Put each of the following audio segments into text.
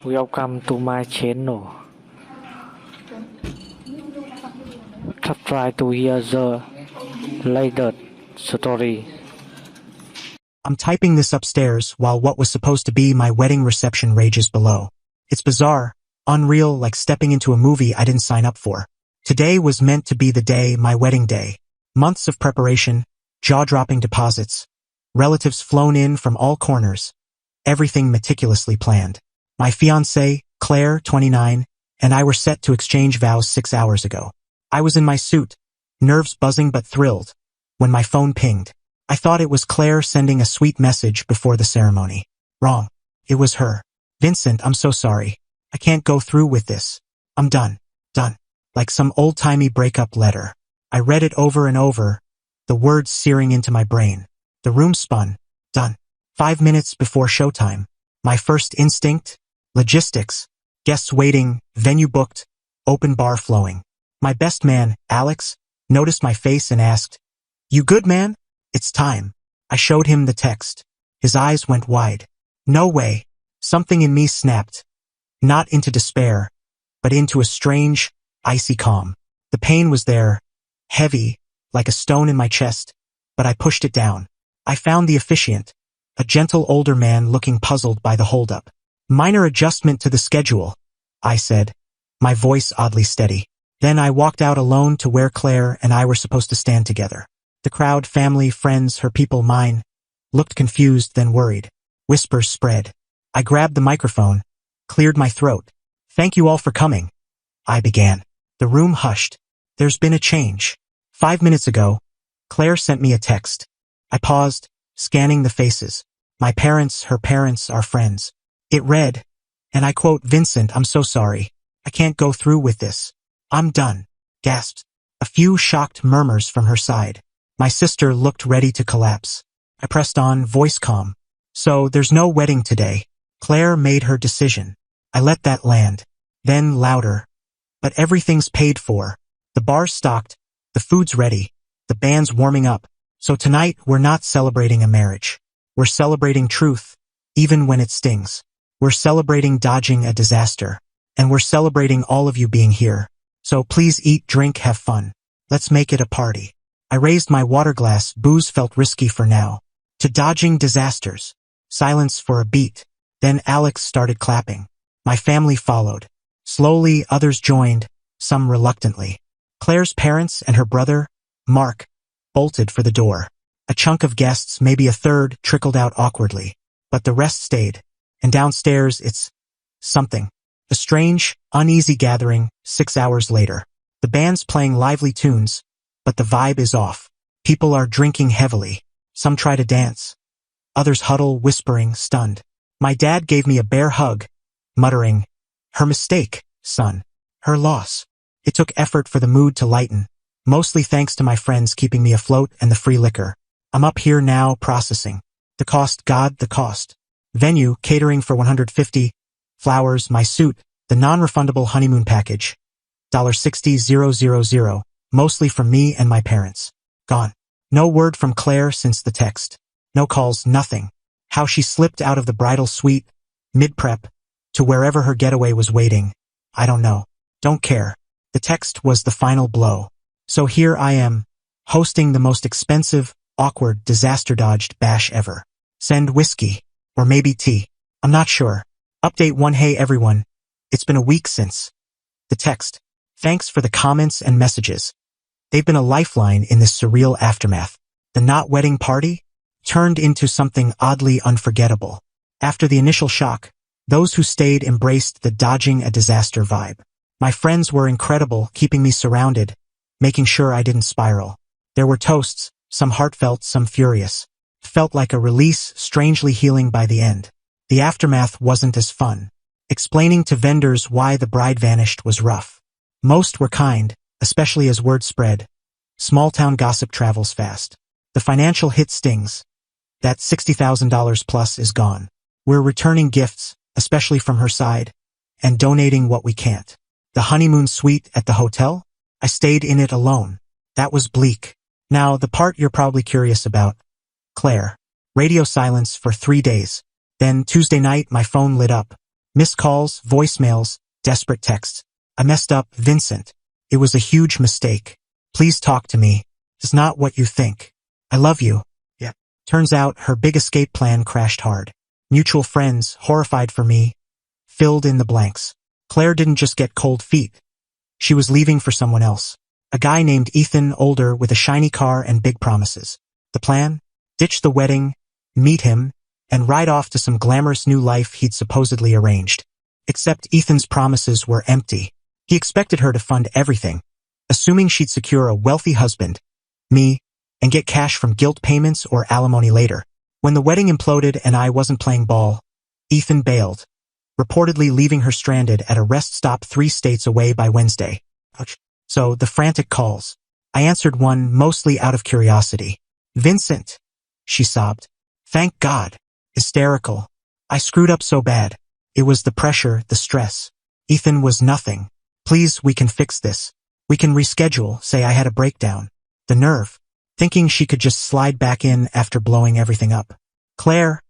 Welcome to my channel. Try to hear the latest story. I'm typing this upstairs while what was supposed to be my wedding reception rages below. It's bizarre, unreal, like stepping into a movie I didn't sign up for. Today was meant to be the day, my wedding day. Months of preparation, jaw-dropping deposits, relatives flown in from all corners. Everything meticulously planned. My fiancée, Claire, 29, and I were set to exchange vows 6 hours ago. I was in my suit, nerves buzzing but thrilled, when my phone pinged. I thought it was Claire sending a sweet message before the ceremony. Wrong. It was her. "Vincent, I'm so sorry. I can't go through with this. I'm done. Done." Like some old-timey breakup letter. I read it over and over, the words searing into my brain. The room spun. Done. 5 minutes before showtime. My first instinct? Logistics. Guests waiting, venue booked, open bar flowing. My best man, Alex, noticed my face and asked, "You good, man? It's time." I showed him the text. His eyes went wide. No way. Something in me snapped. Not into despair, but into a strange, icy calm. The pain was there, heavy, like a stone in my chest, but I pushed it down. I found the officiant, a gentle older man looking puzzled by the holdup. "Minor adjustment to the schedule," I said, my voice oddly steady. Then I walked out alone to where Claire and I were supposed to stand together. The crowd, family, friends, her people, mine, looked confused, then worried. Whispers spread. I grabbed the microphone, cleared my throat. "Thank you all for coming," I began. The room hushed. "There's been a change. 5 minutes ago, Claire sent me a text." I paused, scanning the faces. My parents, her parents, our friends. It read, and I quote, "Vincent, I'm so sorry. I can't go through with this. I'm done." Gasped. A few shocked murmurs from her side. My sister looked ready to collapse. I pressed on, voice calm. "So there's no wedding today." Claire made her decision. I let that land. Then louder. "But everything's paid for. The bar's stocked, the food's ready, the band's warming up. So tonight we're not celebrating a marriage. We're celebrating truth, even when it stings. We're celebrating dodging a disaster. And we're celebrating all of you being here. So please eat, drink, have fun. Let's make it a party." I raised my water glass. Booze felt risky for now. "To dodging disasters." Silence for a beat. Then Alex started clapping. My family followed. Slowly, others joined, some reluctantly. Claire's parents and her brother, Mark, bolted for the door. A chunk of guests, maybe a third, trickled out awkwardly. But the rest stayed. And downstairs, it's something. A strange, uneasy gathering. 6 hours later. The band's playing lively tunes, but the vibe is off. People are drinking heavily. Some try to dance. Others huddle, whispering, stunned. My dad gave me a bear hug, muttering, "Her mistake, son. Her loss." It took effort for the mood to lighten, mostly thanks to my friends keeping me afloat and the free liquor. I'm up here now, processing. The cost, God, the cost. Venue, catering for 150, flowers, my suit, the non-refundable honeymoon package. $60,000, mostly from me and my parents. Gone. No word from Claire since the text. No calls, nothing. How she slipped out of the bridal suite, mid-prep, to wherever her getaway was waiting, I don't know. Don't care. The text was the final blow. So here I am, hosting the most expensive, awkward, disaster-dodged bash ever. Send whiskey. Or maybe tea. I'm not sure. Update 1. Hey everyone. It's been a week since. The text. Thanks for the comments and messages. They've been a lifeline in this surreal aftermath. The not wedding party turned into something oddly unforgettable. After the initial shock, those who stayed embraced the dodging a disaster vibe. My friends were incredible, keeping me surrounded, making sure I didn't spiral. There were toasts, some heartfelt, some furious. Felt like a release, strangely healing by the end. The aftermath wasn't as fun. Explaining to vendors why the bride vanished was rough. Most were kind, especially as word spread. Small-town gossip travels fast. The financial hit stings. That $60,000 plus is gone. We're returning gifts, especially from her side, and donating what we can't. The honeymoon suite at the hotel? I stayed in it alone. That was bleak. Now, the part you're probably curious about. Claire. Radio silence for 3 days. Then Tuesday night my phone lit up. Missed calls, voicemails, desperate texts. I messed up, Vincent. It was a huge mistake. Please talk to me. It's not what you think. I love you. Yeah. Turns out her big escape plan crashed hard. Mutual friends, horrified for me, filled in the blanks. Claire didn't just get cold feet. She was leaving for someone else. A guy named Ethan, older, with a shiny car and big promises. The plan? Ditch the wedding, meet him, and ride off to some glamorous new life he'd supposedly arranged. Except Ethan's promises were empty. He expected her to fund everything, assuming she'd secure a wealthy husband, me, and get cash from guilt payments or alimony later. When the wedding imploded and I wasn't playing ball, Ethan bailed, reportedly leaving her stranded at a rest stop 3 states away by Wednesday. So, the frantic calls. I answered one mostly out of curiosity. Vincent, she sobbed. Thank God. Hysterical. I screwed up so bad. It was the pressure, the stress. Ethan was nothing. Please, we can fix this. We can reschedule, say I had a breakdown. The nerve. Thinking she could just slide back in after blowing everything up. Claire,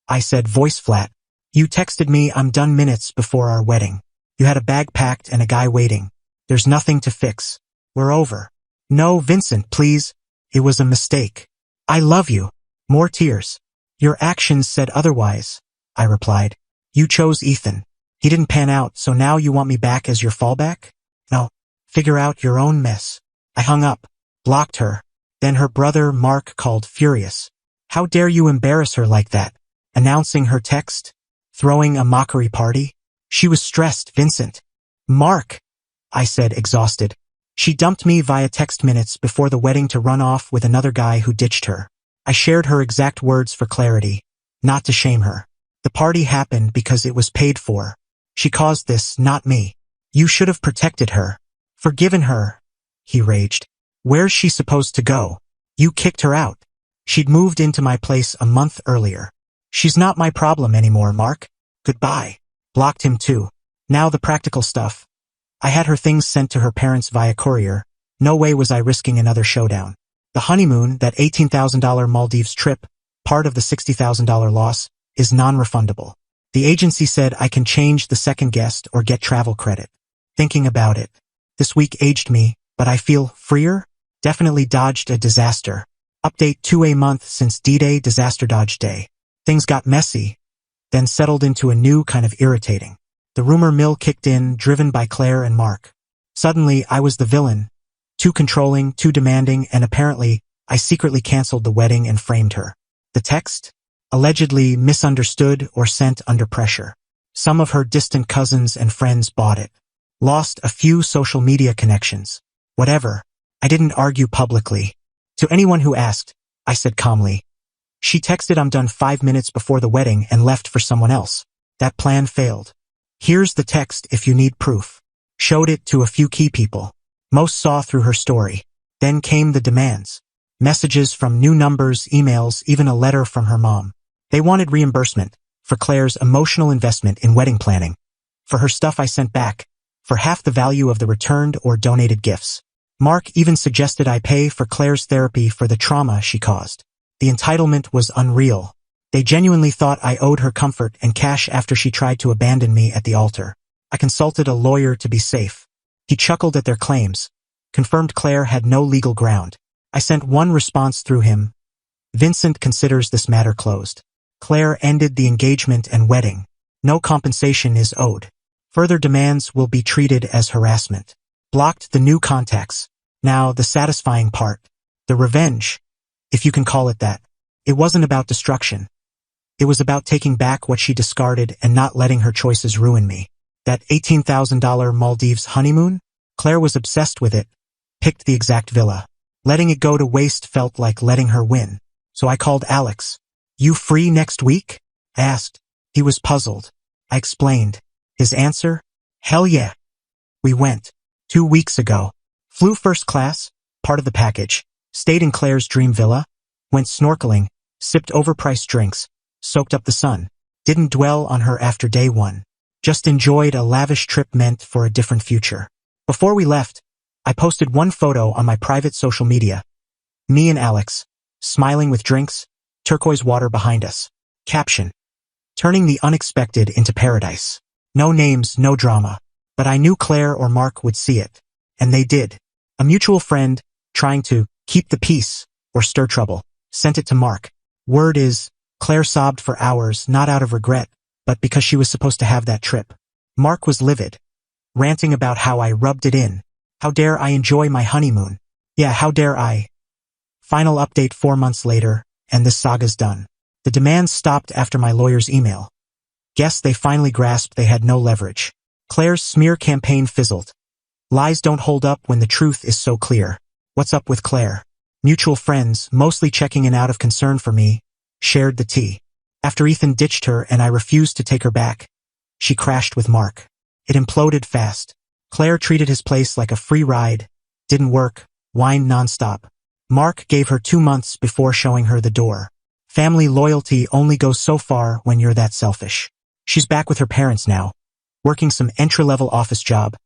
I said, voice flat. You texted me I'm done minutes before our wedding. You had a bag packed and a guy waiting. There's nothing to fix. We're over. No, Vincent, please. It was a mistake. I love you. More tears. Your actions said otherwise, I replied. You chose Ethan. He didn't pan out, so now you want me back as your fallback? No. Figure out your own mess. I hung up, blocked her. Then her brother, Mark, called, furious. How dare you embarrass her like that? Announcing her text? Throwing a mockery party? She was stressed, Vincent. Mark, I said, exhausted. She dumped me via text minutes before the wedding to run off with another guy who ditched her. I shared her exact words for clarity, not to shame her. The party happened because it was paid for. She caused this, not me. You should have protected her. Forgiven her, he raged. Where's she supposed to go? You kicked her out. She'd moved into my place a month earlier. She's not my problem anymore, Mark. Goodbye. Blocked him too. Now the practical stuff. I had her things sent to her parents via courier. No way was I risking another showdown. The honeymoon, that $18,000 Maldives trip, part of the $60,000 loss, is non-refundable. The agency said I can change the second guest or get travel credit. Thinking about it. This week aged me, but I feel freer? Definitely dodged a disaster. Update 2 month since D-Day, Disaster Dodge Day. Things got messy, then settled into a new kind of irritating. The rumor mill kicked in, driven by Claire and Mark. Suddenly, I was the villain. Too controlling, too demanding, and apparently, I secretly canceled the wedding and framed her. The text? Allegedly misunderstood or sent under pressure. Some of her distant cousins and friends bought it. Lost a few social media connections. Whatever. I didn't argue publicly. To anyone who asked, I said calmly. She texted I'm done 5 minutes before the wedding and left for someone else. That plan failed. Here's the text if you need proof. Showed it to a few key people. Most saw through her story. Then came the demands. Messages from new numbers, emails, even a letter from her mom. They wanted reimbursement for Claire's emotional investment in wedding planning. For her stuff I sent back. For half the value of the returned or donated gifts. Mark even suggested I pay for Claire's therapy for the trauma she caused. The entitlement was unreal. They genuinely thought I owed her comfort and cash after she tried to abandon me at the altar. I consulted a lawyer to be safe. He chuckled at their claims, confirmed Claire had no legal ground. I sent one response through him. Vincent considers this matter closed. Claire ended the engagement and wedding. No compensation is owed. Further demands will be treated as harassment. Blocked the new contacts. Now the satisfying part. The revenge, if you can call it that. It wasn't about destruction. It was about taking back what she discarded and not letting her choices ruin me. That $18,000 Maldives honeymoon? Claire was obsessed with it. Picked the exact villa. Letting it go to waste felt like letting her win. So I called Alex. You free next week? I asked. He was puzzled. I explained. His answer? Hell yeah. We went. 2 weeks ago. Flew first class, part of the package. Stayed in Claire's dream villa. Went snorkeling. Sipped overpriced drinks. Soaked up the sun. Didn't dwell on her after day 1. Just enjoyed a lavish trip meant for a different future. Before we left, I posted one photo on my private social media. Me and Alex, smiling with drinks, turquoise water behind us. Caption. Turning the unexpected into paradise. No names, no drama. But I knew Claire or Mark would see it. And they did. A mutual friend, trying to keep the peace or stir trouble, sent it to Mark. Word is, Claire sobbed for hours, not out of regret, but because she was supposed to have that trip. Mark was livid, ranting about how I rubbed it in. How dare I enjoy my honeymoon? Yeah, how dare I? Final update 4 months later, and this saga's done. The demands stopped after my lawyer's email. Guess they finally grasped they had no leverage. Claire's smear campaign fizzled. Lies don't hold up when the truth is so clear. What's up with Claire? Mutual friends, mostly checking in out of concern for me, shared the tea. After Ethan ditched her and I refused to take her back, she crashed with Mark. It imploded fast. Claire treated his place like a free ride, didn't work, whined nonstop. Mark gave her 2 months before showing her the door. Family loyalty only goes so far when you're that selfish. She's back with her parents now, working some entry-level office job,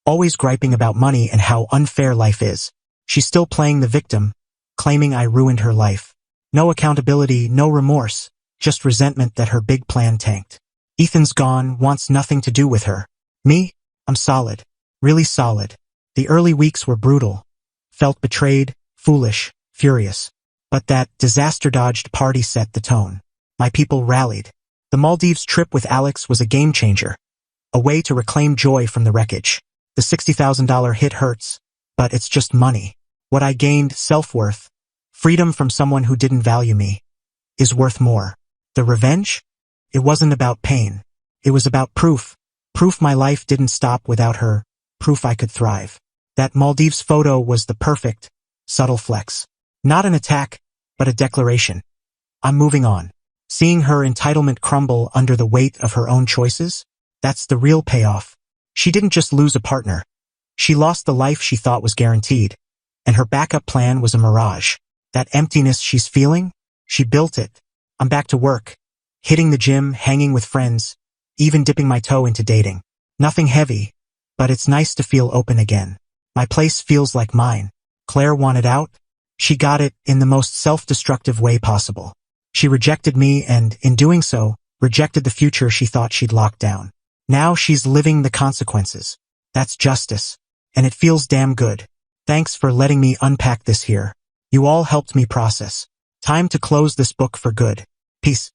always griping about money and how unfair life is. She's still playing the victim, claiming I ruined her life. No accountability, no remorse, just resentment that her big plan tanked. Ethan's gone, wants nothing to do with her. Me? I'm solid. Really solid. The early weeks were brutal. Felt betrayed, foolish, furious. But that disaster-dodged party set the tone. My people rallied. The Maldives trip with Alex was a game-changer. A way to reclaim joy from the wreckage. The $60,000 hit hurts, but it's just money. What I gained, self-worth, freedom from someone who didn't value me, is worth more. The revenge? It wasn't about pain. It was about proof. Proof my life didn't stop without her. Proof I could thrive. That Maldives photo was the perfect, subtle flex. Not an attack, but a declaration. I'm moving on. Seeing her entitlement crumble under the weight of her own choices? That's the real payoff. She didn't just lose a partner. She lost the life she thought was guaranteed. And her backup plan was a mirage. That emptiness she's feeling? She built it. I'm back to work. Hitting the gym, hanging with friends, even dipping my toe into dating. Nothing heavy, but it's nice to feel open again. My place feels like mine. Claire wanted out. She got it in the most self-destructive way possible. She rejected me and, in doing so, rejected the future she thought she'd locked down. Now she's living the consequences. That's justice. And it feels damn good. Thanks for letting me unpack this here. You all helped me process. Time to close this book for good. Peace.